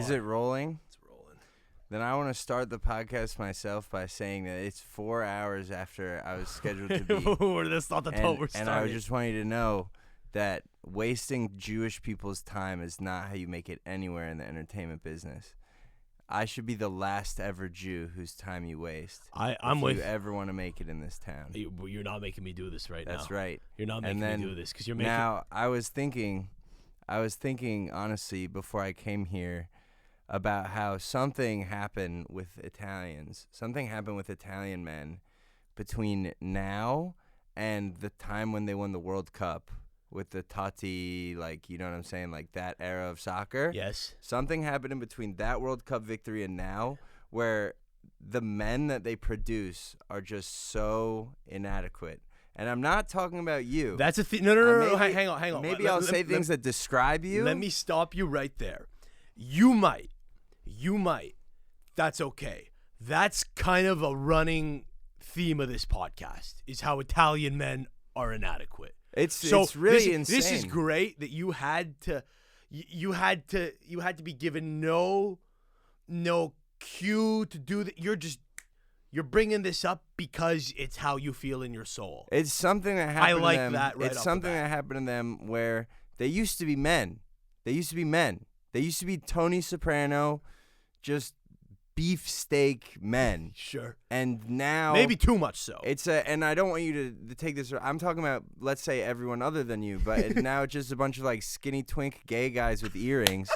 Is it rolling? It's rolling. Then I want to start the podcast myself by saying that it's 4 hours after I was scheduled to be. That's not the tone we're starting. And I just want you to know that wasting Jewish people's time is not how you make it anywhere in the entertainment business. I should be the last ever Jew whose time you waste. I'm if you ever want to make it in this town. You're not making me do this right now. That's right. You're not making me do this because you're making. Now I was thinking honestly before I came here about how something happened with Italians. Something happened with Italian men between now and the time when they won the World Cup with the Totti, like, you know what I'm saying, like that era of soccer. Yes. Something happened in between that World Cup victory and now where the men that they produce are just so inadequate. And I'm not talking about you. That's a thing. No. Hang on. Maybe I'll say things that describe you. Let me stop you right there. You might. That's okay. That's kind of a running theme of this podcast, is how Italian men are inadequate. It's really insane. This is great that you had to be given no cue to do that. You're bringing this up because it's how you feel in your soul. It's something that happened to them. That right It's something that happened to them where they used to be men. They used to be Tony Soprano, just beefsteak men. Sure. And now maybe too much so. And I don't want you to take this. I'm talking about, let's say, everyone other than you, but now it's just a bunch of like skinny twink gay guys with earrings,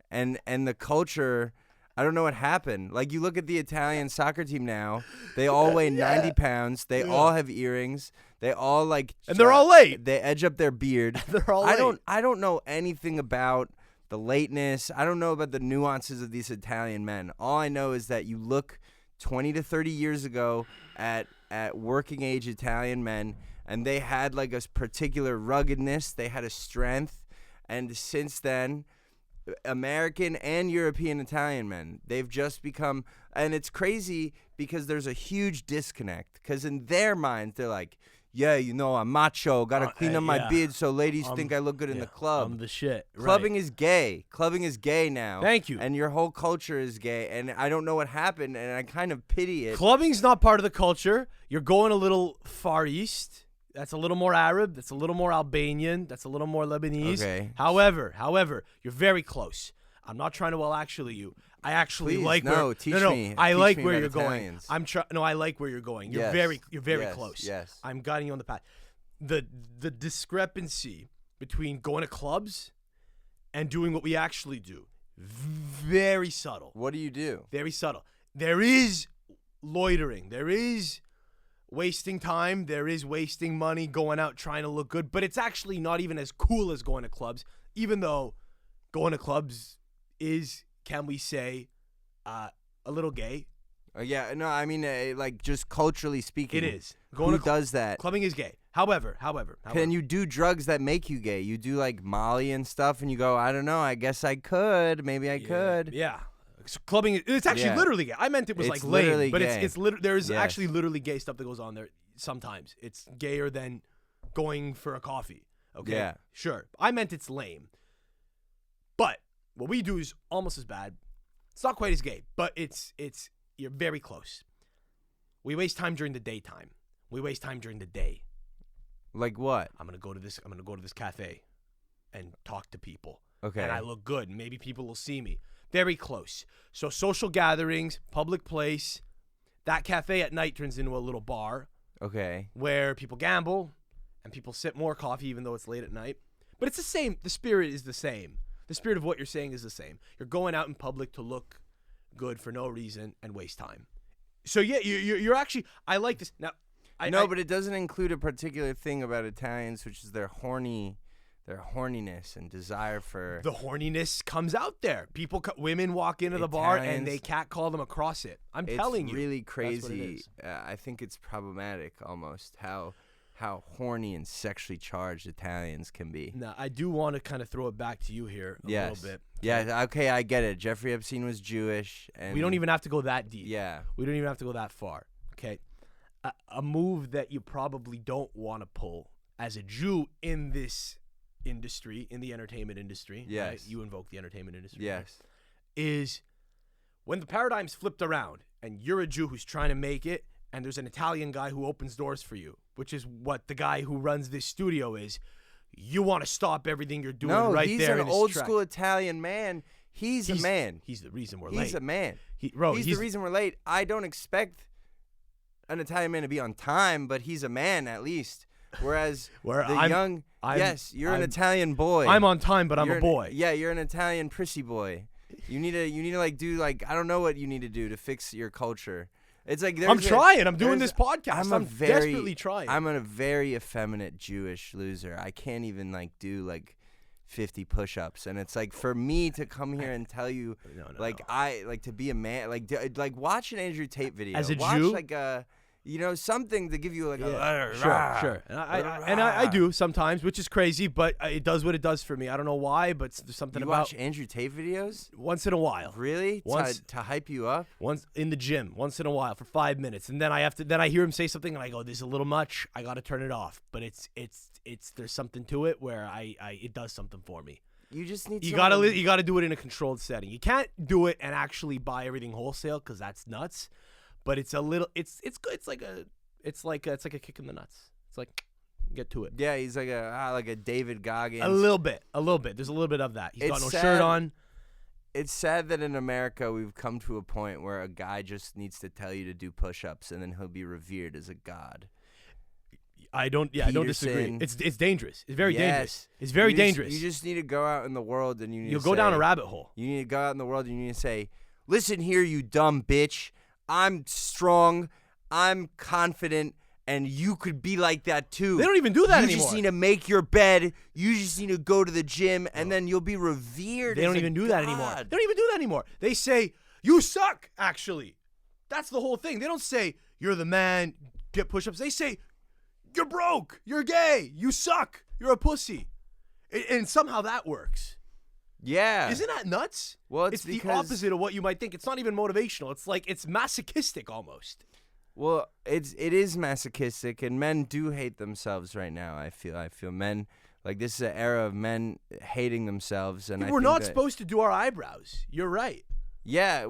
and the culture. I don't know what happened. Like, you look at the Italian soccer team now, they all weigh 90 pounds. They all have earrings. They all like, and they're all late. They edge up their beard. They're all late. I don't know anything about the lateness. I don't know about the nuances of these Italian men. All I know is that you look 20 to 30 years ago at working age Italian men, and they had like a particular ruggedness. They had a strength. And since then, American and European Italian men, they've just become, and it's crazy because there's a huge disconnect, because in their minds, they're like, yeah, you know, I'm macho, gotta clean up my beard so ladies think I look good in the club. I'm the shit. Clubbing is gay. Clubbing is gay now. Thank you. And your whole culture is gay, and I don't know what happened, and I kind of pity it. Clubbing's not part of the culture. You're going a little Far East. That's a little more Arab. That's a little more Albanian. That's a little more Lebanese. Okay. However, you're very close. I'm not trying to actually you. I actually like where. Teach me. I Teach like me where about you're Italians. going. I like where you're going. You're very close. Yes. I'm guiding you on the path. The discrepancy between going to clubs and doing what we actually do, very subtle. What do you do? Very subtle. There is loitering. There is wasting time. There is wasting money, going out trying to look good. But it's actually not even as cool as going to clubs, even though going to clubs is, can we say, a little gay. Yeah, no, I mean, like, just culturally speaking. It is. Who does that? Clubbing is gay. However. Can you do drugs that make you gay? You do, like, Molly and stuff, and you go, I don't know, I guess I could. Maybe I could. Yeah. So clubbing, it's actually literally gay. I meant it was It's like lame, literally but gay. there's actually literally gay stuff that goes on there sometimes. It's gayer than going for a coffee. Okay? Yeah. Sure. I meant it's lame. But what we do is almost as bad. It's not quite as gay, but it's you're very close. We waste time during the daytime. We waste time during the day. Like what? I'm gonna go to this cafe and talk to people. Okay. And I look good. Maybe people will see me. Very close. So social gatherings, public place. That cafe at night turns into a little bar. Okay. Where people gamble and people sip more coffee even though it's late at night. But it's the same. The spirit is the same. The spirit of what you're saying is the same. You're going out in public to look good for no reason and waste time. So yeah, you're actually, I like this. Now, but it doesn't include a particular thing about Italians, which is their horniness and desire for. The horniness comes out there. Women walk into the bar and they catcall them across it. I'm telling you. It's really crazy. That's what it is. I think it's problematic almost how horny and sexually charged Italians can be. Now, I do want to kind of throw it back to you here a little bit. Yeah, okay, I get it. Jeffrey Epstein was Jewish. And we don't even have to go that deep. Yeah. We don't even have to go that far. Okay. A move that you probably don't want to pull as a Jew in this industry, in the entertainment industry. Yes. Right? You invoke the entertainment industry. Yes. Right? is when the paradigm's flipped around and you're a Jew who's trying to make it and there's an Italian guy who opens doors for you, which is what the guy who runs this studio is. You want to stop everything you're doing right there. No, he's an old school Italian man. He's a man. He's the reason we're late. He's a man. He's the reason we're late. I don't expect an Italian man to be on time, but he's a man at least. Whereas you're an Italian boy. I'm on time, but I'm a boy. You're an Italian prissy boy. You need to like do like I don't know what you need to do to fix your culture. It's like I'm trying. I'm doing this podcast. I'm desperately trying. I'm a very effeminate Jewish loser. I can't even like do like 50 push-ups, and it's like for me to come here and tell you, I like to be a man, like watch an Andrew Tate video. As a watch, Jew, like something to give you like sure. And I do sometimes, which is crazy, but it does what it does for me. I don't know why, but there's something about. You watch Andrew Tate videos once in a while. Really? To hype you up? Once in the gym, once in a while for 5 minutes, and then I hear him say something, and I go, "This is a little much. I got to turn it off." But it's there's something to it where it does something for me. You just need. You gotta do it in a controlled setting. You can't do it and actually buy everything wholesale because that's nuts. But it's a little. It's good. It's like a kick in the nuts. It's like get to it. Yeah, he's like a David Goggins. A little bit. There's a little bit of that. He's got no shirt on. It's sad that in America we've come to a point where a guy just needs to tell you to do push-ups and then he'll be revered as a god. I don't disagree. It's dangerous. It's very dangerous. It's very dangerous. You just need to go out in the world and you'll go down a rabbit hole. You need to go out in the world and you need to say, "Listen here, you dumb bitch. I'm strong. I'm confident." And you could be like that too. They don't even do that anymore. You just need to make your bed. You just need to go to the gym, and then you'll be revered. They don't even do that anymore. They don't even do that anymore. They say, "You suck," actually. That's the whole thing. They don't say, "You're the man, get push-ups." They say, "You're broke. You're gay. You suck. You're a pussy." And somehow that works. Yeah. Isn't that nuts? Well, it's the opposite of what you might think. It's not even motivational. It's like it's masochistic almost. Well, it is masochistic, and men do hate themselves right now. I feel men like this is an era of men hating themselves, and we're not supposed to do our eyebrows. You're right. Yeah,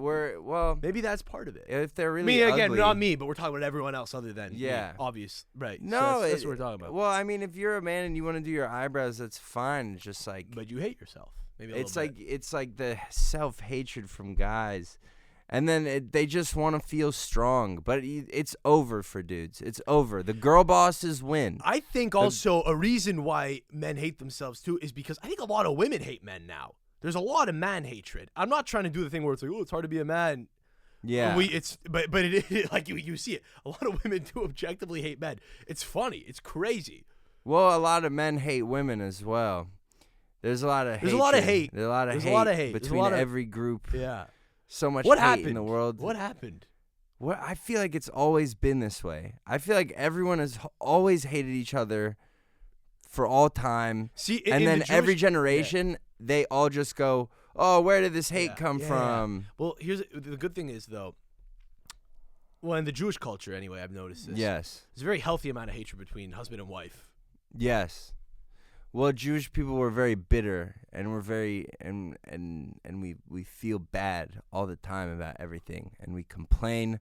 maybe that's part of it. If they're really me again, ugly, not me, but we're talking about everyone else other than me, obvious, right? No, so that's what we're talking about. Well, I mean, if you're a man and you want to do your eyebrows, that's fine. It's just like, but you hate yourself. Maybe it's like the self-hatred from guys. And then they just want to feel strong. But it's over for dudes. It's over. The girl bosses win. I think also a reason why men hate themselves, too, is because I think a lot of women hate men now. There's a lot of man hatred. I'm not trying to do the thing where it's like, oh, it's hard to be a man. Yeah. But it is, like you see it. A lot of women do objectively hate men. It's funny. It's crazy. Well, a lot of men hate women as well. There's a lot of hate. There's a lot of hate. There's a lot of hate between every group. Yeah. So much hate in the world. What happened? I feel like it's always been this way. I feel like everyone has always hated each other for all time. See, and then every generation, they all just go, "Oh, where did this hate come from?" Yeah. Well, here's the good thing is though. Well, in the Jewish culture, anyway, I've noticed this. Yes, there's a very healthy amount of hatred between husband and wife. Yes. Well, Jewish people were very bitter, and we're very and we feel bad all the time about everything, and we complain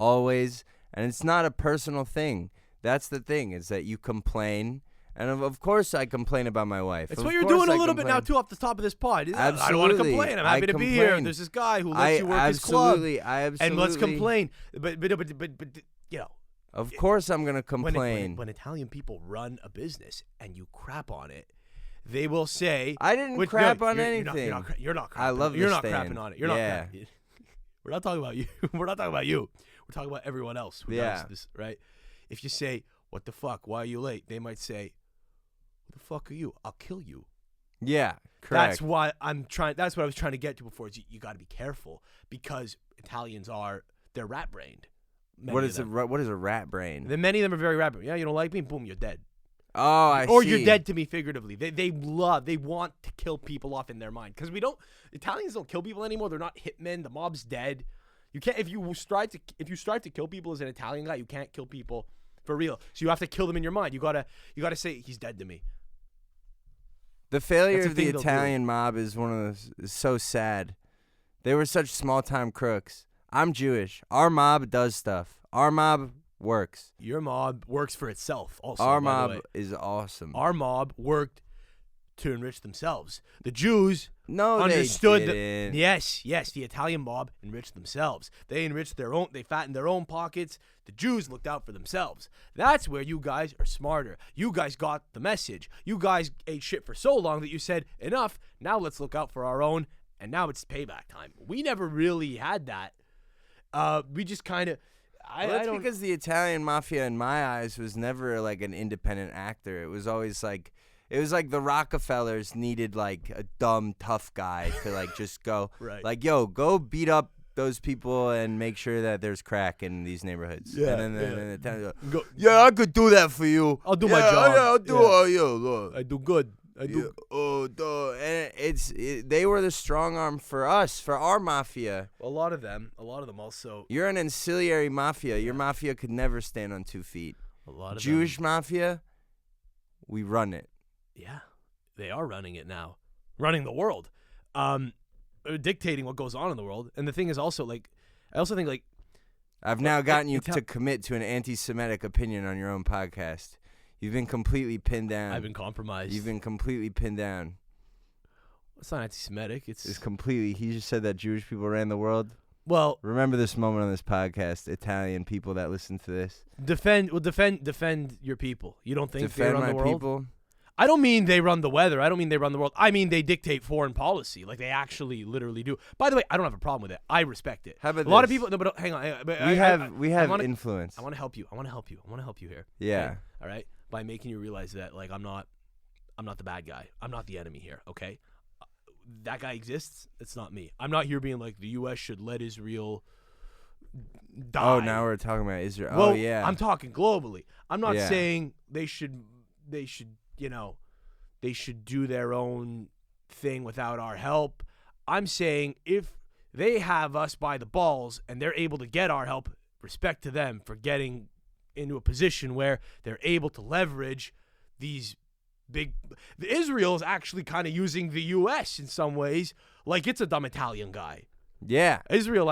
always, and it's not a personal thing. That's the thing, is that you complain, and of course I complain about my wife. It's what you're doing a little bit now too off the top of this pod. Absolutely. I don't want to complain. I'm happy to be here. There's this guy who lets you work his club. And let's complain. But you know. Of course I'm going to complain. When Italian people run a business and you crap on it, they will say, I didn't crap on anything. You're not crapping. I love this. You're not crapping on it. You're not crapping. We're not talking about you. We're not talking about you. We're talking about everyone else who does this, right? If you say, "What the fuck? Why are you late?" They might say, "Who the fuck are you? I'll kill you." Yeah, correct. That's what I was trying to get to before. Is you got to be careful because Italians they're rat brained. What is a rat brain? Many of them are very rat brained. Yeah, you don't like me? Boom, you're dead. Oh, I see. Or you're dead to me figuratively. They want to kill people off in their mind because Italians don't kill people anymore. They're not hitmen. The mob's dead. You can't if you strive to kill people as an Italian guy, you can't kill people for real. So you have to kill them in your mind. You gotta say he's dead to me. The failure of the Italian mob is is so sad. They were such small-time crooks. I'm Jewish. Our mob does stuff. Our mob works. Your mob works for itself also, Our by the mob way. is awesome. Our mob worked to enrich themselves. The Jews No, understood they didn't. yes, the Italian mob enriched themselves. They enriched their own, they fattened their own pockets. The Jews looked out for themselves. That's where you guys are smarter. You guys got the message. You guys ate shit for so long that you said, enough, now let's look out for our own, and now it's payback time. We never really had that. We just kind of, That's because the Italian mafia, in my eyes, was never like an independent actor. It was always like, it was like the Rockefellers needed like a dumb, tough guy to like just go, Right. like, yo, go beat up those people and make sure that there's crack in these neighborhoods. Yeah, And then the Italians go, Go, yeah, I could do that for you. I'll do my job. Yeah, I'll do Yeah. look. I do good. I do. Yeah, oh, duh. And they were the strong arm for us, for our mafia. A lot of them also. You're an ancillary mafia. Your mafia could never stand on 2 feet. A lot of Jewish them, mafia, we run it. yeah, they are running it now, running the world, dictating what goes on in the world. And the thing is also like, I also think like, I've now gotten you Ital- to commit to an anti-Semitic opinion on your own podcast. You've been completely pinned down. I've been compromised. You've been completely pinned down. It's not anti-Semitic. It's completely. He just said that Jewish people ran the world. Well, Remember this moment on this podcast, Italian people that listen to this. defend your people. You don't think they Defend run my the world? people. I don't mean they run the weather. I don't mean they run the world. I mean they dictate foreign policy. Like they actually, literally do. By the way, I don't have a problem with it. I respect it. How about a lot of this? people? No, but hang on. We have wanna- influence. I want to help you. I want to help you here. Yeah. Okay? All right. By making you realize that like I'm not the bad guy. I'm not the enemy here. Okay. That guy exists. It's not me. I'm not here being like the U.S. should let Israel die. Oh, now we're talking about Israel. Well, Oh, yeah. I'm talking globally. I'm not Yeah. saying they should do their own thing without our help. I'm saying if they have us by the balls and they're able to get our help, respect to them for getting into a position where they're able to leverage these big. Israel is actually kind of using the U.S. in some ways like it's a dumb Italian guy. Yeah. Israel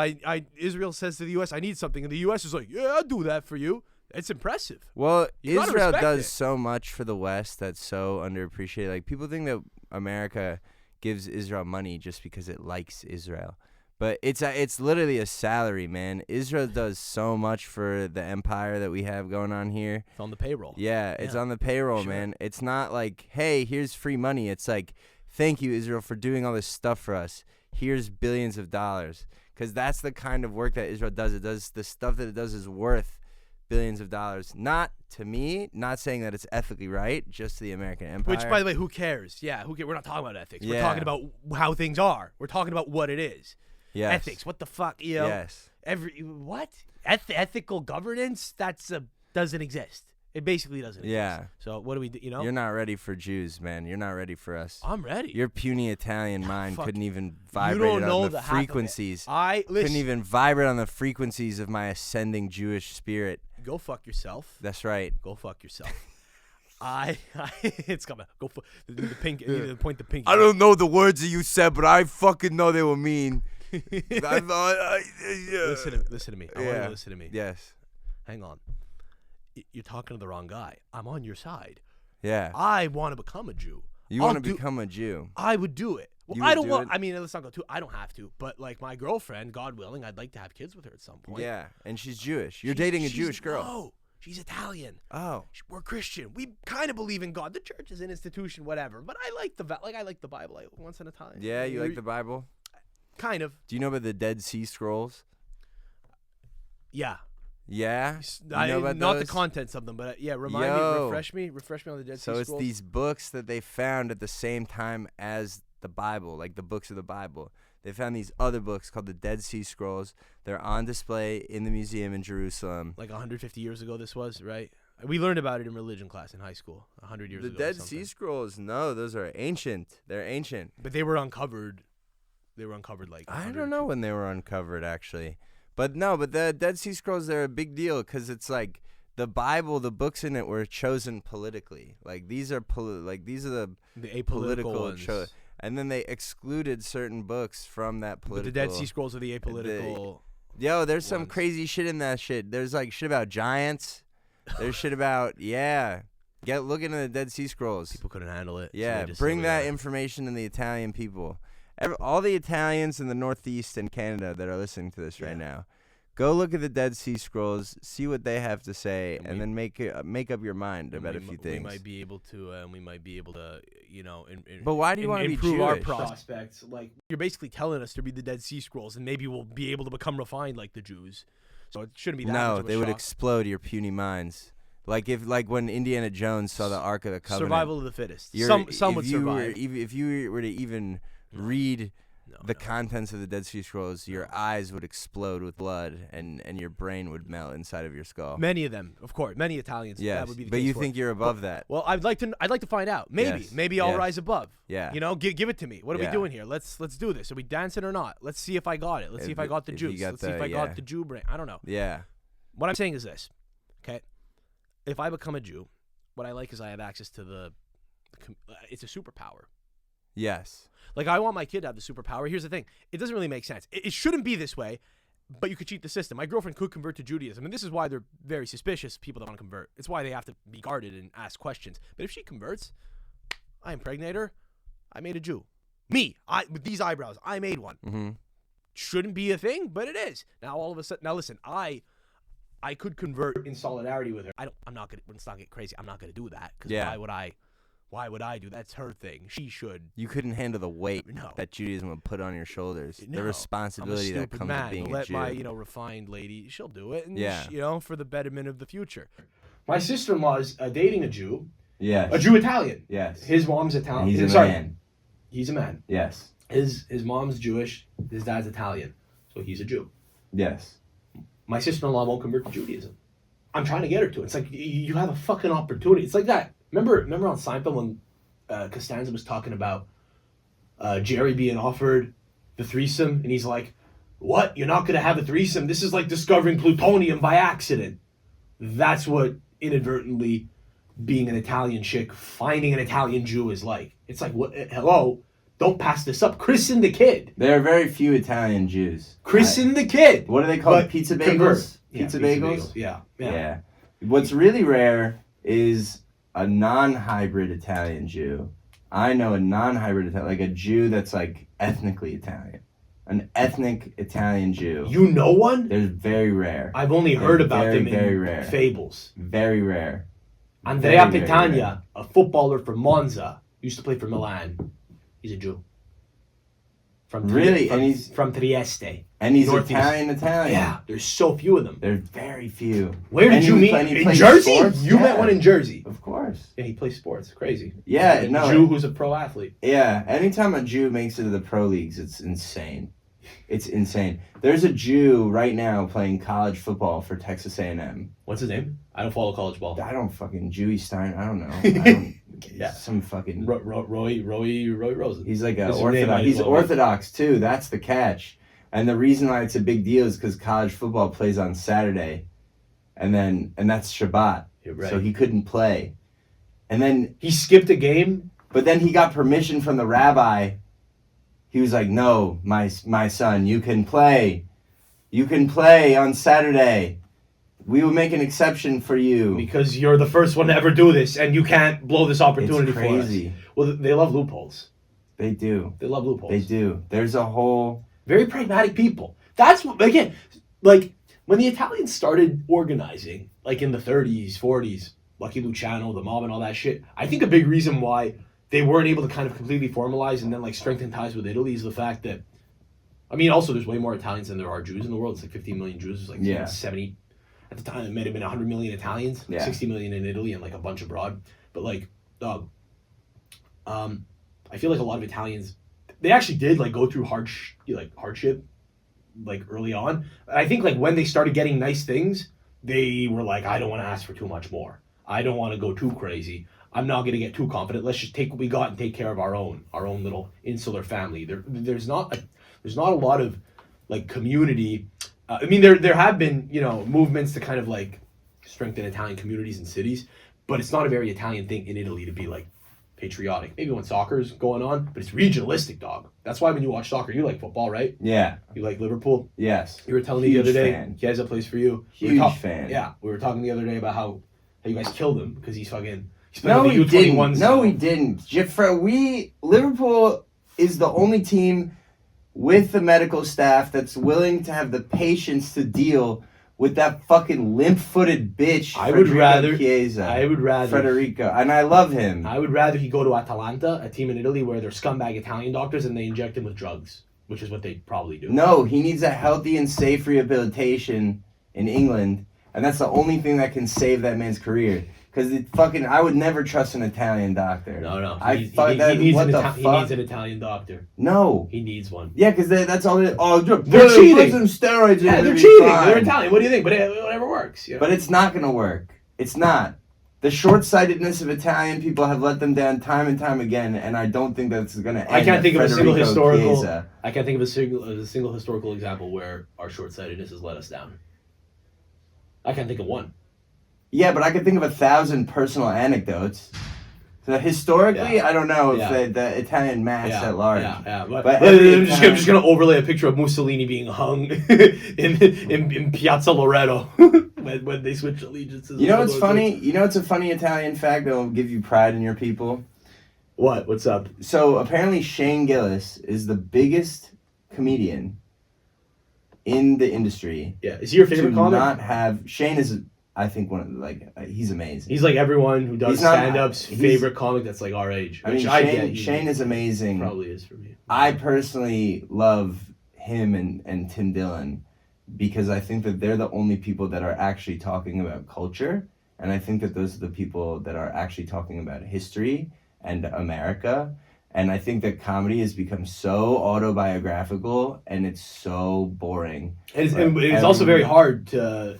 says to the U.S., I need something. And the U.S. is like, yeah, I'll do that for you. It's impressive. Well, You gotta Israel respect does it. so much for the West that's so underappreciated. Like, people think that America gives Israel money just because it likes Israel. But it's literally a salary, man. Israel does so much for the empire that we have going on here. It's on the payroll. Yeah, it's Yeah, on the payroll, sure. man. It's not like, hey, here's free money. It's like, thank you, Israel, for doing all this stuff for us. Here's billions of dollars. Because that's the kind of work that Israel does. It does the stuff that it does is worth billions of dollars. Not to me, not saying that it's ethically right, just to the American empire. Which, by the way, who cares? Yeah, who cares? We're not talking about ethics. We're Yeah. talking about how things are. We're talking about what it is. Yes. Ethics. What the fuck? You know, Yes. what? Ethical governance? Doesn't exist. It basically doesn't exist. Yeah. So what do we do? You know? You're not ready for Jews, man. You're not ready for us. I'm ready. Your puny Italian mind fuck. couldn't even You vibrate don't know on the half of it. frequencies. Listen. Couldn't even vibrate on the frequencies of my ascending Jewish spirit. Go fuck yourself. That's right. Go fuck yourself. It's coming. Go for the pink. Point the pinky. I don't know the words that you said, but I fucking know they were mean. I thought, Listen to me. I want you to listen to me. Yes. Hang on. You're talking to the wrong guy. I'm on your side. Yeah. I want to become a Jew. You want to become a Jew. I would do it. Well, You I would don't do want. it? I mean, let's not go too. I don't have to. But like my girlfriend, God willing, I'd like to have kids with her at some point. Yeah, and she's Jewish. You're dating a Jewish girl. No, she's Italian. Oh. We're Christian. We kind of believe in God. The church is an institution, whatever. But I like I like the Bible once in a time. Yeah, you like the Bible? Kind of. Do you know about the Dead Sea Scrolls? Yeah. Yeah? You know about not those? the contents of them, but yeah. Refresh me on the Dead Sea So it's Scrolls. these books that they found at the same time as the Bible, like the books of the Bible. They found these other books called the Dead Sea Scrolls. They're on display in the museum in Jerusalem. Like 150 years ago, this was, right? We learned about it in religion class in high school 100 years The ago. Dead Sea Scrolls, no, those are ancient. They're ancient. But they were uncovered. Like I don't know when they were uncovered, actually. But no, but the Dead Sea Scrolls, they're a big deal because it's like the Bible, the books in it were chosen politically. Like these are these are the the apolitical ones. and then they excluded certain books from that political. But the Dead Sea Scrolls are the apolitical. Yo, there's some ones. crazy shit in that shit. There's like shit about giants. There's shit about look into the Dead Sea Scrolls. People couldn't handle it. Yeah, so they just bring said, that information to the Italian people. All the Italians in the Northeast and Canada that are listening to this right now, go look at the Dead Sea Scrolls, see what they have to say, and then make up your mind about a few things. We might be able to, but why do you want to be improve our Jewish? prospects? Like, you're basically telling us to read the Dead Sea Scrolls, and maybe we'll be able to become refined like the Jews. So it shouldn't be that much No, of a they would shock. explode your puny minds. Like when Indiana Jones saw the Ark of the Covenant. Survival of the fittest. Some would survive. If you were to even read the contents of the Dead Sea Scrolls, your eyes would explode with blood, and your brain would melt inside of your skull. Many of them, of course, many Italians. Yes, that would be the but case you for think it. you're above that? Well, I'd like to find out. Maybe I'll rise above. Yeah. Give it to me. What are we doing here? Let's do this. Are we dancing or not? Let's see if I got it. Let's see if I got the juice. Let's see if I got the Jew brain. I don't know. Yeah. What I'm saying is this, okay? If I become a Jew, what I like is I have access to it's a superpower. Yes. Like, I want my kid to have the superpower. Here's the thing. It doesn't really make sense. It shouldn't be this way, but you could cheat the system. My girlfriend could convert to Judaism, and this is why they're very suspicious, people that want to convert. It's why they have to be guarded and ask questions. But if she converts, I impregnate her, I made a Jew. Me, with these eyebrows, I made one. Mm-hmm. Shouldn't be a thing, but it is. Now, all of a sudden, listen, I could convert in solidarity with her. I'm not gonna. Let's not get crazy. I'm not gonna do that because why would I do that? That's her thing. She should. You couldn't handle the weight that Judaism would put on your shoulders. The responsibility that comes with being a Jew. Let my refined lady, she'll do it, and for the betterment of the future. My sister-in-law is dating a Jew. Yes. A Jew Italian. Yes. His mom's Italian. He's a man. He's a man. Yes. His mom's Jewish. His dad's Italian. So he's a Jew. Yes. My sister-in-law won't convert to Judaism. I'm trying to get her to. It's like, you have a fucking opportunity. It's like that. Remember on Seinfeld when Costanza was talking about Jerry being offered the threesome, and he's like, "What? You're not going to have a threesome? This is like discovering plutonium by accident." That's what inadvertently being an Italian chick, finding an Italian Jew is like. It's like, what? Hello? Don't pass this up. Christen the kid. There are very few Italian Jews. Christen the kid. What are they called? Pizza bagels? Convert. Pizza bagels? Yeah. What's really rare is a non-hybrid Italian Jew. I know a non-hybrid Italian, like a Jew that's like ethnically Italian. An ethnic Italian Jew. You know one? They're very rare. I've only heard about them very in rare. fables. Very rare. Andrea Very, very Petagna, rare. a footballer from Monza, used to play for Milan. He's a Jew. From Trieste. And he's Northeast. Italian. Yeah, there's so few of them. There's very few. Where did you meet? In Jersey? Sports? You met one in Jersey. Of course. Yeah, he plays sports. Crazy. Yeah, a no. Jew who's a pro athlete. Yeah, anytime a Jew makes it to the pro leagues, it's insane. It's insane. There's a Jew right now playing college football for Texas A&M. What's his name? I don't follow college ball. I don't fucking Jewy Stein. I don't know. Yeah. Some fucking Roey Rozen. He's like His Orthodox. name He's might as well Orthodox too. That's the catch. And the reason why it's a big deal is because college football plays on Saturday, and that's Shabbat. You're right. So he couldn't play. And then he skipped a game. But then he got permission from the rabbi. He was like, "No, my son, you can play. You can play on Saturday. We will make an exception for you Because you're the first one to ever do this, and you can't blow this opportunity It's crazy. for us." Well, they love loopholes. They do. They love loopholes. They do. There's a whole... Very pragmatic people. That's what, again, like when the Italians started organizing, like in the 30s, 40s, Lucky Luciano, the mob and all that shit, I think a big reason why they weren't able to kind of completely formalize and then like strengthen ties with Italy is the fact that, I mean, also there's way more Italians than there are Jews in the world. It's like 15 million Jews. There's like 70, at the time it might have been 100 million Italians, 60 million in Italy and like a bunch abroad. But like, I feel like a lot of Italians, they actually did like go through hardship like early on. I think like when they started getting nice things, they were like, I don't want to ask for too much more. I don't want to go too crazy. I'm not going to get too confident. Let's just take what we got and take care of our own little insular family. There's not a lot of like community. I mean, there have been, movements to kind of like strengthen Italian communities and cities, but it's not a very Italian thing in Italy to be like patriotic. Maybe when soccer's going on, but it's regionalistic, dog. That's why when you watch soccer, you like football, right? Yeah. You like Liverpool? Yes. You were telling me the Huge other day, fan. he has a place for you. Huge fan. Yeah, we were talking the other day about how you guys killed him because he's fucking... No, we didn't. No, we didn't. Liverpool is the only team with the medical staff that's willing to have the patience to deal with that fucking limp-footed bitch. Chiesa. I would rather Federico, and I love him. I would rather he go to Atalanta, a team in Italy where they're scumbag Italian doctors and they inject him with drugs, which is what they probably do. No, he needs a healthy and safe rehabilitation in England, and that's the only thing that can save that man's career. Because I would never trust an Italian doctor. No. He needs an Italian doctor. No. He needs one. Yeah, because that's all. They're cheating. Put some steroids in. Yeah, they're cheating. They're Italian. What do you think? But whatever works. You know? But it's not going to work. It's not. The short-sightedness of Italian people have let them down time and time again, and I don't think that's going to end. I can't think of a single historical. Chiesa. I can't think of a single historical example where our short-sightedness has let us down. I can't think of one. Yeah, but I could think of 1,000 personal anecdotes. So historically, I don't know if the Italian mass at large. Yeah. But I'm just gonna overlay a picture of Mussolini being hung in Piazza Loreto when they switch allegiances. You know what's funny? You know what's a funny Italian fact that will give you pride in your people? What? What's up? So apparently Shane Gillis is the biggest comedian in the industry. Yeah, is he your favorite comic? Shane is. I think he's amazing. He's like everyone who does stand-ups favorite comic that's like our age. Shane is amazing. Probably is for me. I personally love him and Tim Dillon because I think that they're the only people that are actually talking about culture, and I think that those are the people that are actually talking about history and America. And I think that comedy has become so autobiographical and it's so boring. It's also very hard to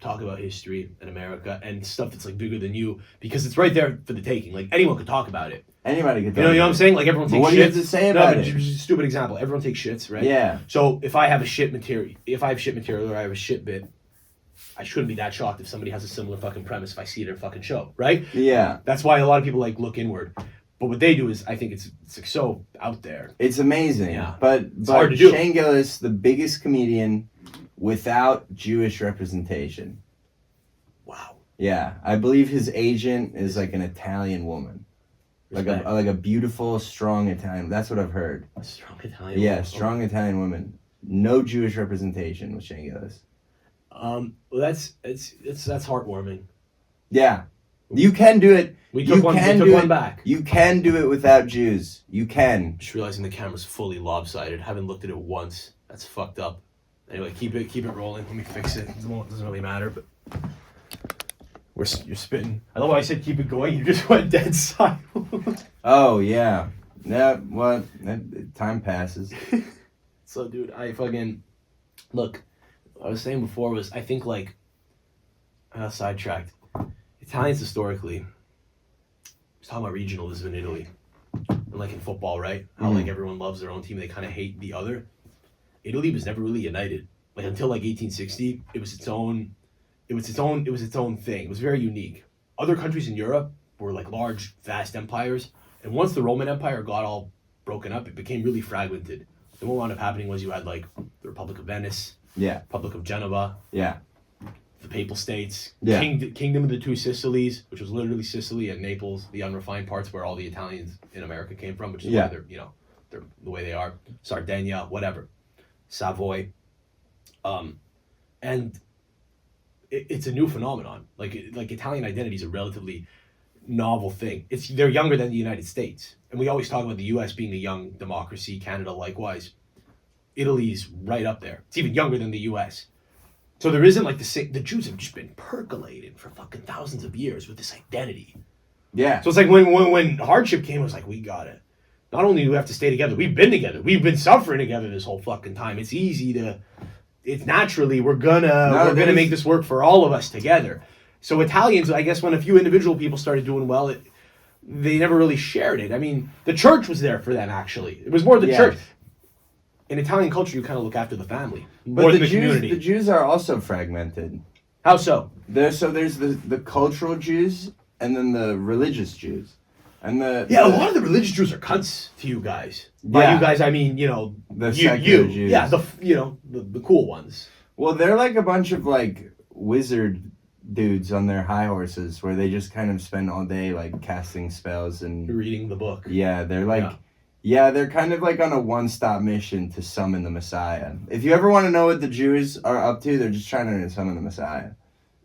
talk about history in America and stuff that's like bigger than you because it's right there for the taking. Like anyone could talk about it. Anybody could. You know what I'm saying? Like everyone takes shits. What do you have to say about it? Just a stupid example. Everyone takes shits, right? Yeah. So if I have shit material or I have a shit bit, I shouldn't be that shocked if somebody has a similar fucking premise if I see it at a fucking show, right? Yeah. That's why a lot of people like look inward. But what they do is, I think it's like so out there. It's amazing. Yeah. But hard to do. Shane Gillis, the biggest comedian without Jewish representation. Wow. Yeah. I believe his agent is like an Italian woman. Like a beautiful, strong Italian. That's what I've heard. A strong Italian woman. Yeah, strong Italian woman. No Jewish representation with Shane Gillis. Well, that's heartwarming. Yeah. You can do it. We took one back. You can do it without Jews. You can. Just realizing the camera's fully lopsided. Haven't looked at it once. That's fucked up. Anyway, keep it rolling. Let me fix it. It doesn't really matter, but you're spitting. I love how I said keep it going. You just went dead silent. Oh yeah. Yeah. What? Time passes. So, dude, I fucking look. What I was saying before was I think like I got sidetracked. Italians historically, just talking about regionalism in Italy, and like in football, right? How like everyone loves their own team, they kind of hate the other. Italy was never really united. Like until like 1860, it was its own thing. It was very unique. Other countries in Europe were like large, vast empires, and once the Roman Empire got all broken up, it became really fragmented. And what wound up happening was you had like the Republic of Venice, Republic of Genova, the Papal States, Kingdom of the Two Sicilies, which was literally Sicily and Naples, the unrefined parts where all the Italians in America came from, which is why they're the way they are. Sardinia, whatever, Savoy, and it's a new phenomenon. Like Italian identity is a relatively novel thing. They're younger than the United States, and we always talk about the U.S. being a young democracy, Canada likewise. Italy's right up there. It's even younger than the U.S. So there isn't like the Jews have just been percolating for fucking thousands of years with this identity. Yeah. So it's like when hardship came, it was like, we got it. Not only do we have to stay together, we've been together. We've been suffering together this whole fucking time. It's naturally, we're gonna make this work for all of us together. So Italians, I guess when a few individual people started doing well, they never really shared it. I mean, the church was there for them, actually. It was more the church. In Italian culture, you kind of look after the family more than the community. The Jews are also fragmented. How so? There's the cultural Jews and then the religious Jews. And a lot of the religious Jews are cunts to you guys. By you guys, I mean, the secular Jews. Yeah, the cool ones. Well, they're like a bunch of like wizard dudes on their high horses where they just kind of spend all day like casting spells and reading the book. Yeah, they're like they're kind of like on a one-stop mission to summon the Messiah. If you ever want to know what the Jews are up to, they're just trying to summon the Messiah.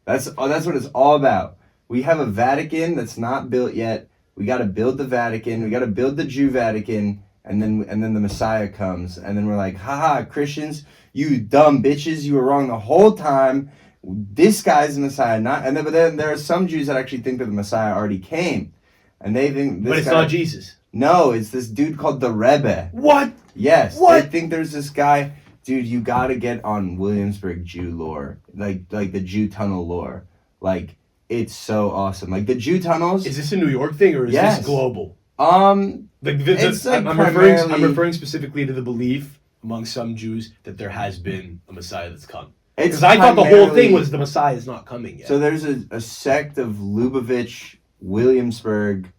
That's what it's all about. We have a Vatican that's not built yet. We got to build the Vatican. We got to build the Jew Vatican, and then the Messiah comes, and then we're like, haha, Christians, you dumb bitches, you were wrong the whole time. This guy's the Messiah, but then there are some Jews that actually think that the Messiah already came, and they think this. But it's not Jesus. No, it's this dude called the Rebbe. What? Yes. What? They think there's this guy, dude. You got to get on Williamsburg Jew lore, like the Jew tunnel lore, like. It's so awesome. Like the Jew tunnels. Is this a New York thing or is this global? It's like I'm referring specifically to the belief among some Jews that there has been a Messiah that's come. Because I thought the whole thing was the Messiah is not coming yet. So there's a sect of Lubavitch, Williamsburg,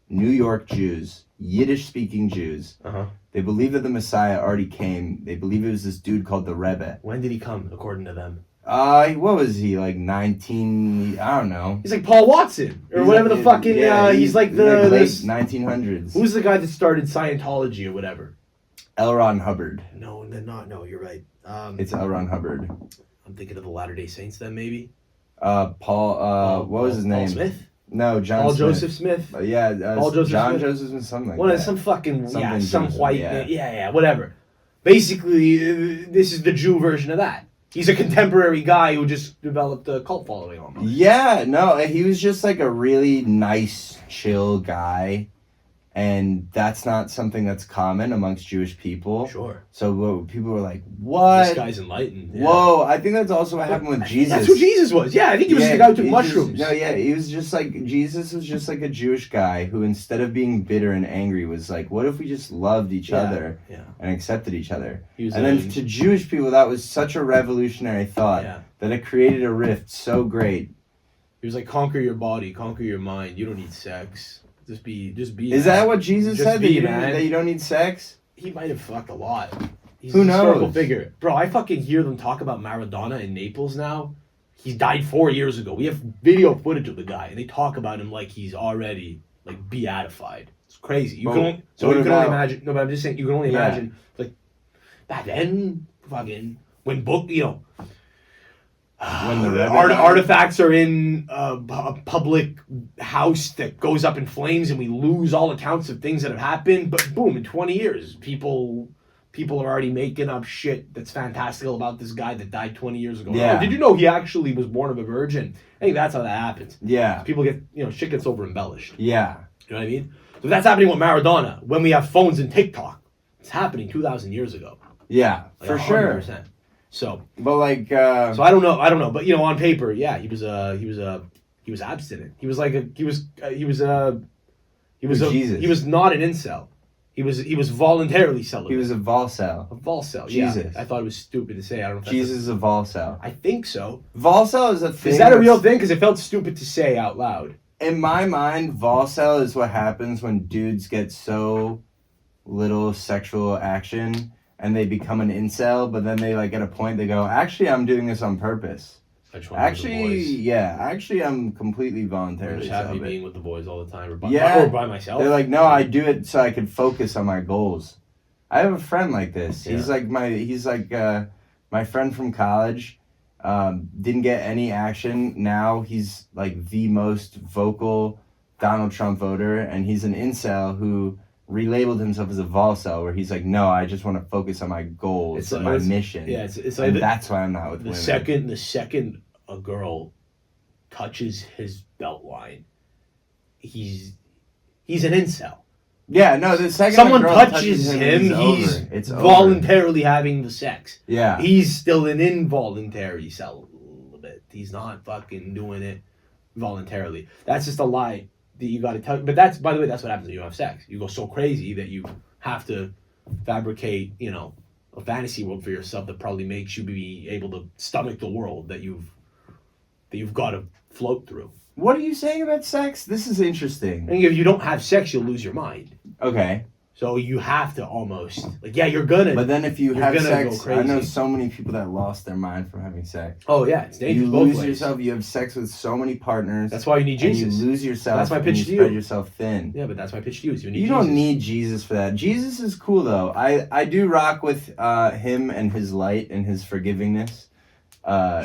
New York Jews, Yiddish-speaking Jews. They believe that the Messiah already came. They believe it was this dude called the Rebbe. When did he come, according to them? What was he, like 19, I don't know. He's like Paul Watson, or whatever the fucking, he's like the... late 1900s. Who's the guy that started Scientology or whatever? L. Ron Hubbard. No, you're right. It's L. Ron Hubbard. I'm thinking of the Latter-day Saints then, maybe? What was his name? Paul Smith? No, John Paul Smith. Joseph Smith? Paul Joseph John Smith? Joseph Smith, something like that. Well, some fucking, some Joseph, white, whatever. Basically, this is the Jew version of that. He's a contemporary guy who just developed a cult following almost. Yeah, no, he was just like a really nice, chill guy. And that's not something that's common amongst Jewish people. Sure. So people were like, what? This guy's enlightened. Yeah. Whoa, I think that's also what happened with Jesus. That's who Jesus was. Yeah, I think he was the guy who took mushrooms. He was just like, Jesus was just like a Jewish guy who instead of being bitter and angry was like, what if we just loved each other and accepted each other? And then to Jewish people, that was such a revolutionary thought that it created a rift so great. He was like, conquer your body, conquer your mind. You don't need sex. Just be. Is that what Jesus said? That you don't need sex? He might have fucked a lot. He's Who a knows? historical figure. Bro, I fucking hear them talk about Maradona in Naples now. He died 4 years ago. We have video footage of the guy, and they talk about him like he's already like beatified. It's crazy. You can only imagine. No, but I'm just saying you can only imagine like back then, fucking when when the artifacts are in a public house that goes up in flames and we lose all accounts of things that have happened, but boom, in 20 years, people are already making up shit that's fantastical about this guy that died 20 years ago. Yeah. Oh, did you know he actually was born of a virgin? I think that's how that happens. Yeah. People get, shit gets over embellished. Yeah. You know what I mean? So that's happening with Maradona when we have phones and TikTok. It's happening 2,000 years ago. Yeah, like for 100%. Sure. So, but like, so I don't know, but on paper, yeah, he was abstinent. He was not an incel. He was voluntarily celibate. He was a volcel. A volcel. Jesus. Yeah. I thought it was stupid to say. I don't know if Jesus is a volcel. I think so. Volcel is a thing. Is that a real thing? Because it felt stupid to say out loud. In my mind, volcel is what happens when dudes get so little sexual action and they become an incel, but then they like at a point they go, actually, I'm doing this on purpose. Actually, I'm completely voluntarily celibate. Happy being with the boys all the time, or by myself. They're like, no, I do it so I can focus on my goals. I have a friend like this. Yeah. He's like my friend from college. Didn't get any action. Now he's like the most vocal Donald Trump voter, and he's an incel who relabeled himself as a volcel, where he's like, no, I just want to focus on my goals and my mission. Yeah, it's like that's why I'm not with women. The second a girl touches his belt line, he's an incel. Yeah, no, the second someone a girl touches him, he's voluntarily having the sex. Yeah. He's still an involuntary celibate. He's not fucking doing it voluntarily. That's just a lie that you got to tell. But that's, by the way, that's what happens when you have sex. You go so crazy that you have to fabricate, a fantasy world for yourself that probably makes you be able to stomach the world that you've got to float through. What are you saying about sex? This is interesting. I think if you don't have sex, you'll lose your mind. Okay. So you have to almost you're gonna. But then if you have gonna sex, go crazy. I know so many people that lost their mind from having sex. Oh yeah, it's dangerous. You both lose ways. yourself. You have sex with so many partners. That's why you need and Jesus. you lose yourself. That's my pitch and to you you. spread yourself thin. Yeah, but that's my pitch to you. Is you need You Jesus. don't need Jesus for that. Jesus is cool though. I do rock with him and his light and his forgivingness.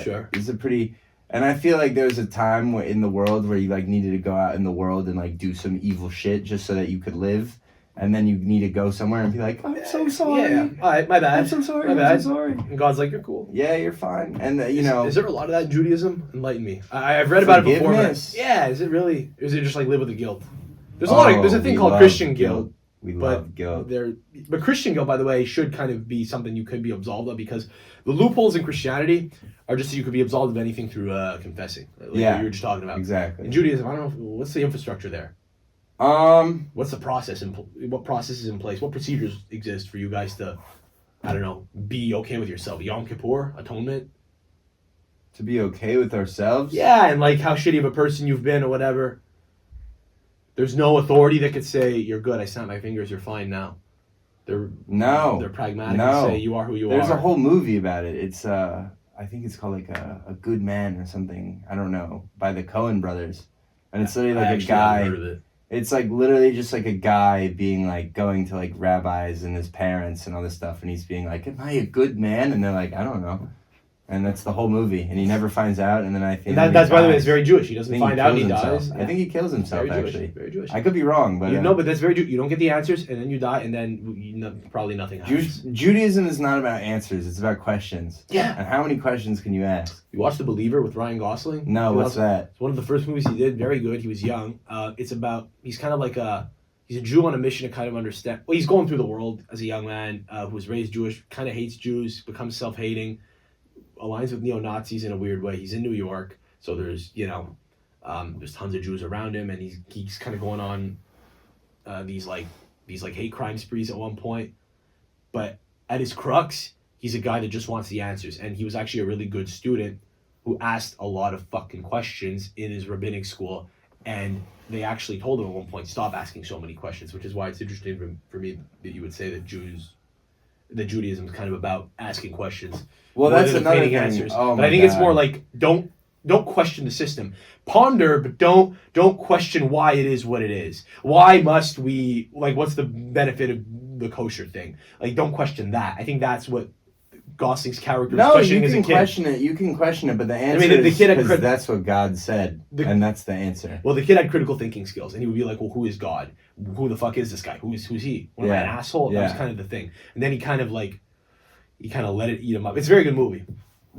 Sure. He's a pretty. And I feel like there was a time in the world where you needed to go out in the world and do some evil shit just so that you could live. And then you need to go somewhere and be like, I'm so sorry. Yeah. All right, my bad. I'm so sorry. My bad. I'm so sorry. And God's like, you're cool. Yeah, you're fine. And Is there a lot of that in Judaism? Enlighten me. I've read about it before. Forgiveness? But yeah, is it really? Or is it just live with the guilt? There's there's a thing we called love Christian guilt. We love guilt. But Christian guilt, by the way, should kind of be something you could be absolved of, because the loopholes in Christianity are just that you could be absolved of anything through confessing. Like what you were just talking about. Exactly. In Judaism, I don't know what's the infrastructure there. What's the process what process is in place? What procedures exist for you guys to, I don't know, be okay with yourself? Yom Kippur, atonement. To be okay with ourselves. Yeah, and how shitty of a person you've been or whatever. There's no authority that could say you're good. I snap my fingers. You're fine now. They're pragmatic and say you are who you are. There's a whole movie about it. It's I think it's called a Good Man or something. I don't know, by the Coen brothers, and it's literally a guy. Heard of it. It's literally just a guy being going to rabbis and his parents and all this stuff, and he's being am I a good man? And they're I don't know. And that's the whole movie, and he never finds out. And then I think that's by the way, it's very Jewish. He doesn't find out, and he dies. I think he kills himself. Very Jewish, actually, very Jewish. I could be wrong, but but that's very Jewish. You don't get the answers, and then you die, and then probably nothing happens. Judaism is not about answers; it's about questions. Yeah. And how many questions can you ask? You watched The Believer with Ryan Gosling? No, what's that? It's one of the first movies he did. Very good. He was young. It's about he's kind of he's a Jew on a mission to kind of understand. Well, he's going through the world as a young man who was raised Jewish, kind of hates Jews, becomes self-hating. Aligns with neo-Nazis in a weird way. He's in New York, so there's there's tons of Jews around him, and he's kind of going on these hate crime sprees at one point. But at his crux, he's a guy that just wants the answers, and he was actually a really good student who asked a lot of fucking questions in his rabbinic school, and they actually told him at one point, stop asking so many questions, which is why it's interesting for me that you would say that Judaism is kind of about asking questions. Well, that's another thing. Answers. Oh but I think it's more don't question the system. Ponder, but don't question why it is what it is. Why must we what's the benefit of the kosher thing? Don't question that. I think that's what Gosling's character is questioning as a kid. You can question it, but the answer the kid had because that's what God said, and that's the answer. Well, the kid had critical thinking skills, and he would be well, who is God? Who the fuck is this guy? Who's he? Am I an asshole? Yeah. That was kind of the thing. And then he kind of let it eat him up. It's a very good movie.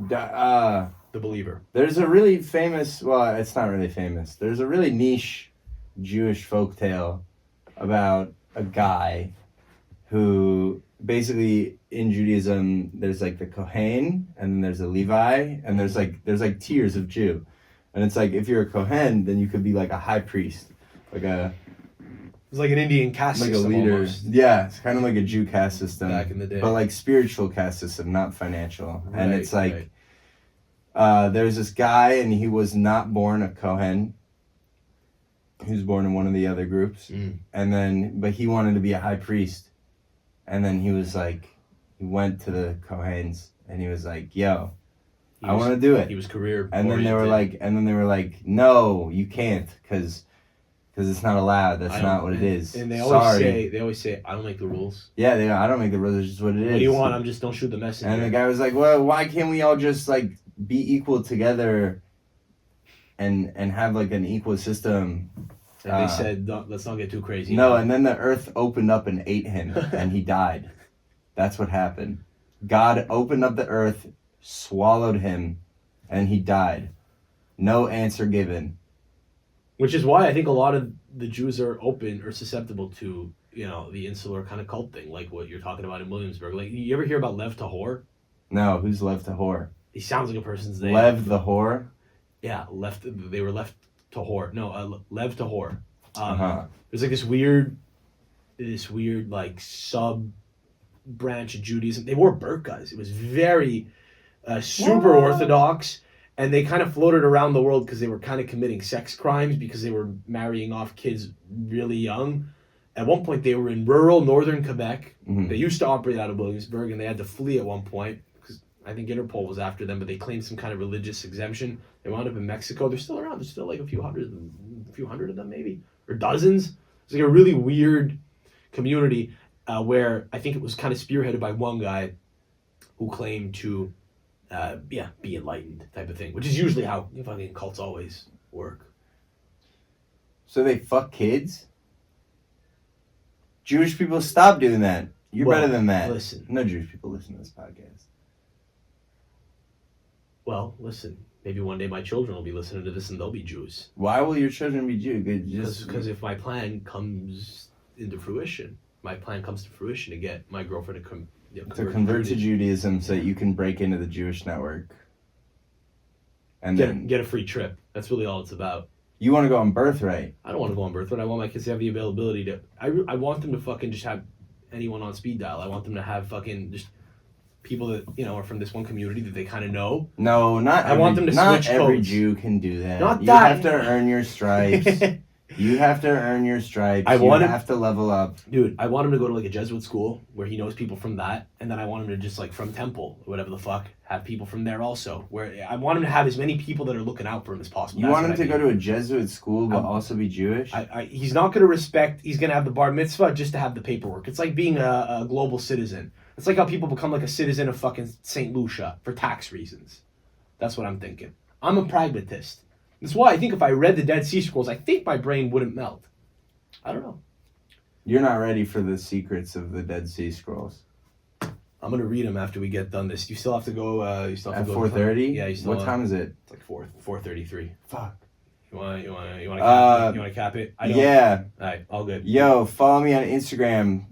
The Believer. There's a really famous, well, it's not really famous. There's a really niche Jewish folktale about a guy who basically in Judaism there's the Kohen and then there's a Levi and there's tiers of Jew. And it's if you're a Kohen, then you could be a high priest, It's like an Indian caste system, a leader. Almost. Yeah, it's kind of like a Jew caste system. Back in the day. But spiritual caste system, not financial. Right, and it's right. There's this guy and he was not born a Kohen. He was born in one of the other groups. And but he wanted to be a high priest. And then he was he went to the Kohens and he was yo, I want to do it. He was career And then they were no, you can't, because it's not allowed. That's not what it is. And they always say, I don't make the rules. Yeah, I don't make the rules. It's just what it is. What do you want? Don't shoot the messenger. And the guy was well, why can't we all just be equal together, and have an equal system? And they said, let's not get too crazy. No, and then the earth opened up and ate him, and he died. That's what happened. God opened up the earth, swallowed him, and he died. No answer given. Which is why I think a lot of the Jews are open or susceptible to, the insular kind of cult thing, like what you're talking about in Williamsburg. You ever hear about Lev Tahor? No, who's Lev Tahor? He sounds like a person's name. Lev the whore? Yeah, they were left Tahor. No, Lev Tahor. There's this weird sub branch of Judaism. They wore burqas. It was very super orthodox. And they kind of floated around the world because they were kind of committing sex crimes because they were marrying off kids really young. At one point, they were in rural northern Quebec. They used to operate out of Williamsburg, and they had to flee at one point because I think Interpol was after them, but they claimed some kind of religious exemption. They wound up in Mexico. They're still around. There's still like a few hundred of them maybe, or dozens. It's like a really weird community where I think it was kind of spearheaded by one guy who claimed to be enlightened type of thing, which is usually how fucking cults always work. So they fuck kids? Jewish people, stop doing that. You're better than that. Listen. No Jewish people listen to this podcast. Well, listen. Maybe one day my children will be listening to this and they'll be Jews. Why will your children be Jews? Because if my plan comes into fruition, to get my girlfriend to convert to Judaism so that you can break into the Jewish network. And then get a free trip. That's really all it's about. You want to go on birthright. I don't want to go on birthright. I want my kids to have the availability to... I want them to fucking just have anyone on speed dial. I want them to have fucking just people that, are from this one community that they kind of know. No, I want them to switch codes. Not every Jew can do that. You have to earn your stripes. You have to earn your stripes. You have to level up. Dude, I want him to go to like a Jesuit school where he knows people from that. And then I want him to just like from Temple or whatever the fuck, have people from there also. Where I want him to have as many people that are looking out for him as possible. You want him to go to a Jesuit school but also be Jewish? He's not going to he's going to have the bar mitzvah just to have the paperwork. It's like being a global citizen. It's like how people become like a citizen of fucking St. Lucia for tax reasons. That's what I'm thinking. I'm a pragmatist. That's why I think if I read the Dead Sea Scrolls, I think my brain wouldn't melt. I don't know. You're not ready for the secrets of the Dead Sea Scrolls. I'm gonna read them after we get done this. You still have to go. At 4:30. Yeah. What time is it? It's like 4:33. Fuck. You want to cap it? I don't. Yeah. All right. All good. Yo, follow me on Instagram.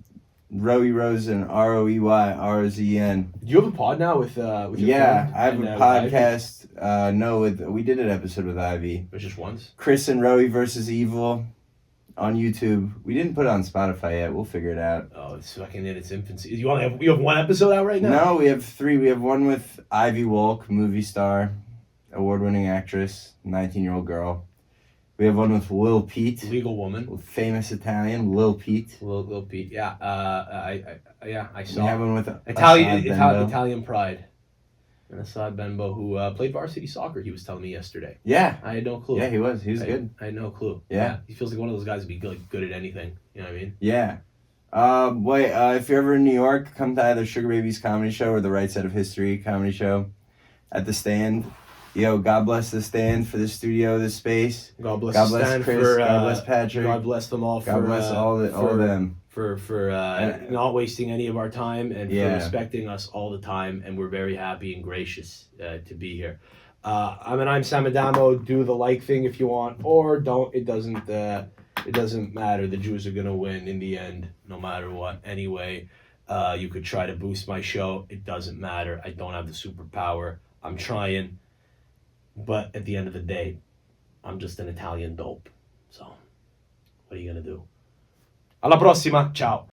Roey Rozen, RoeyRozen. Do you have a pod now with your friend? I have a podcast. We did an episode with Ivy. But just once? Chris and Roey versus Evil on YouTube. We didn't put it on Spotify yet. We'll figure it out. Oh, it's fucking in its infancy. You have one episode out right now? No, we have 3. We have one with Ivy Wolk, movie star, award-winning actress, 19-year-old girl. We have one with Lil Pete. Legal woman. Famous Italian, Lil Pete. Lil Pete, yeah. I saw. We have one with Italian pride. And Assad Benbo, who played varsity soccer, he was telling me yesterday. Yeah. I had no clue. Yeah, he was. He was good. I had no clue. Yeah. He feels like one of those guys to be good at anything. You know what I mean? Yeah. If you're ever in New York, come to either Sugar Baby's comedy show or the Right Side of History comedy show at the Stand. Yo, God bless the Stand for the studio, this space. God bless Chris. God bless Patrick. God bless them all. God bless all of them. For not wasting any of our time and for respecting us all the time. And we're very happy and gracious to be here. I'm Sam Adamo. Do the like thing if you want, or don't. It doesn't matter. The Jews are going to win in the end, no matter what. Anyway, you could try to boost my show. It doesn't matter. I don't have the superpower. I'm trying. But at the end of the day, I'm just an Italian dope. So, what are you going to do? Alla prossima. Ciao.